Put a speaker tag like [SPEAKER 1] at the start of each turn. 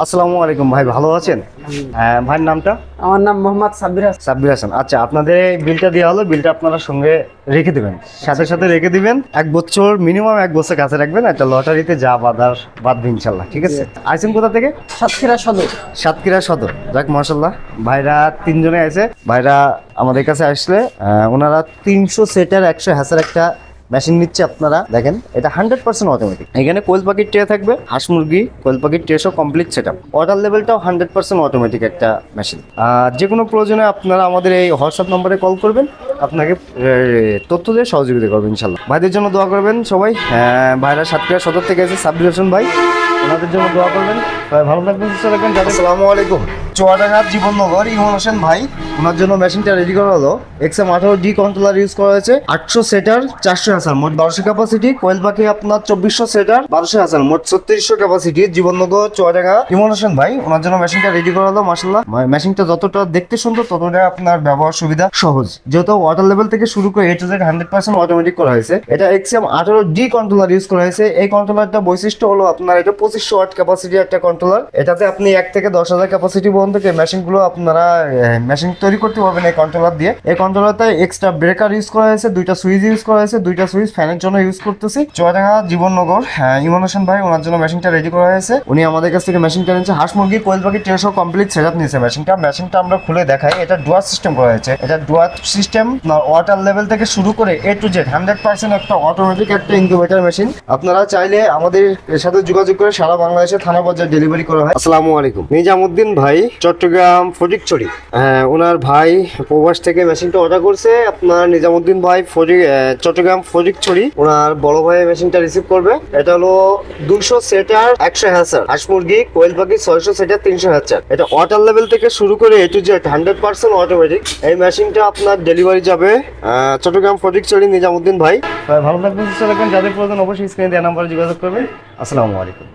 [SPEAKER 1] আসসালামু আলাইকুম ভাই, ভালো আছেন? হ্যাঁ, ভাইয়ের নামটা?
[SPEAKER 2] আমার নাম মোহাম্মদ সাব্বির হাসান।
[SPEAKER 1] সাব্বির হাসান। আচ্ছা, আপনাদের এই বিলটা দেওয়া হলো, বিলটা আপনারা সঙ্গে রেখে দিবেন, সাথে সাথে রেখে দিবেন। 1 বছর, মিনিমাম 1 বছর কাছে রাখবেন। একটা লটারিতে যা বাঁধার বাঁধবে ইনশাল্লাহ, ঠিক আছে? আইসেন কোথা থেকে?
[SPEAKER 2] সাতক্ষীরা সদর।
[SPEAKER 1] সাতক্ষীরা সদর। যাক মাশাল্লাহ, ভাইরা 3 জনে আছে। ভাইরা আমাদের কাছে আসলে ওনারা 300 সেটার 100 হ্যাসার একটা মেশিন নিচ্ছে। আপনারা দেখেন, এটা 100% অটোমেটিক। এখানে কোয়েল পাখির ট্রে থাকবে, হাঁস মুরগি কোয়েল পাখির ট্রে সব কমপ্লিট সেট আপ। ওয়াটার লেভেলটাও 100% অটোমেটিক একটা মেশিন। যে কোনো প্রয়োজনে আপনারা আমাদের এই হোয়াটসঅ্যাপ নম্বরে কল করবেন, আপনাকে তথ্য দিয়ে সহযোগিতা করবেন ইনশাল্লাহ। ভাইদের জন্য দোয়া করবেন সবাই। ভাইরা সাতক্ষীরা সদর থেকে এসে সাব্বির হোসেন ভাই, ওনাদের জন্য দোয়া করবেন। সবাই ভালো থাকবেন, সুস্থ থাকবেন। আসসালামু আলাইকুম। চুয়াডাঙ্গা জীবননগর ইমন হোসেন ভাই, ওনার জন্য মেশিনটা রেডি করা হলো। XM18D কন্ট্রোলার ইউজ করা হয়েছে। 800 সেটার 400 হাজার, মোট 1200 ক্যাপাসিটি। কোয়েল পাখি আপনার 2400 সেটার 1200 হাজার, মোট 3600 ক্যাপাসিটি। জীবননগর চুয়াডাঙ্গা ইমন হোসেন ভাই, ওনার জন্য মেশিনটা রেডি করা হলো। মাশাআল্লাহ, মেশিনটা যতটা দেখতে সুন্দর, ততটা আপনার ব্যবহার সুবিধা সহজ। যেহেতু ওয়াটার লেভেল থেকে শুরু করে A to Z 100% অটোমেটিক করা হয়েছে। এটা XM18D কন্ট্রোলার ইউজ করা হয়েছে। এই কন্ট্রোলারটা বৈশিষ্ট্য হলো আপনার এটা 2500 ওয়াট ক্যাপাসিটি একটা কন্ট্রোলার। এটাতে আপনি 1 থেকে 10,000 ক্যাপাসিটি পর্যন্ত মেশিনগুলো আপনারা মেশিন তৈরি করতে পারবেন এই কন্ট্রোলার দিয়ে। এই কন্ট্রোলারতে এক্সট্রা ব্রেকার ইউজ করা হয়েছে, 2টা সুইচ ইউজ করা হয়েছে, 2টা সুইচ ফ্যানের জন্য ইউজ করতেছি। চুয়াডাঙ্গা জীবননগর ইমন হোসেন ভাই, ওনার জন্য মেশিনটা রেডি করা হয়েছে। উনি আমাদের কাছ থেকে মেশিনটা নিয়েছে। হাঁস মুরগি কোয়েল পাখি ট্রেসও কমপ্লিট সেটআপ নিয়েছে মেশিনটা আমরা খুলে দেখাই। এটা ডুয়ার সিস্টেম করা হয়েছে। এটা ডুয়ার সিস্টেম, ওয়াটার লেভেল থেকে শুরু করে A to Z 100% একটা অটোমেটিক একটা ইনকিউবেটর মেশিন। আপনারা চাইলে আমাদের সাথে যোগাযোগ করে সারা বাংলাদেশে থানা পর্যায়ে ডেলিভারি করা হয়। আসসালামু আলাইকুম। নিজামুদ্দিন ভাই, চট্টগ্রাম ফটিকছড়ি। ওনার ভাই প্রবাস থেকে মেশিনটা অর্ডার করছে। আপনার নিজামুদ্দিন ভাই চট্টগ্রাম ফটিকছড়ি, ওনার বড় ভাই মেশিনটা রিসিভ করবে। এটা হলো 200 সেটার 100 হ্যাচার, হাঁস মুরগি কোয়েল পাখি 600 সেটার 300 হ্যাচার। এটা ওয়াটার লেভেল থেকে শুরু করে A to Z 100% অটোমেটিক। এই মেশিনটা আপনার ডেলিভারি যাবে চট্টগ্রাম ফটিকছড়ি নিজামুদ্দিন ভাই। ভালো থাকবেন, সুস্থ থাকবেন। যাদের প্রয়োজন অবশ্যই স্ক্রিনে দেওয়া নাম্বারে যোগাযোগ করবেন। আসসালামু আলাইকুম।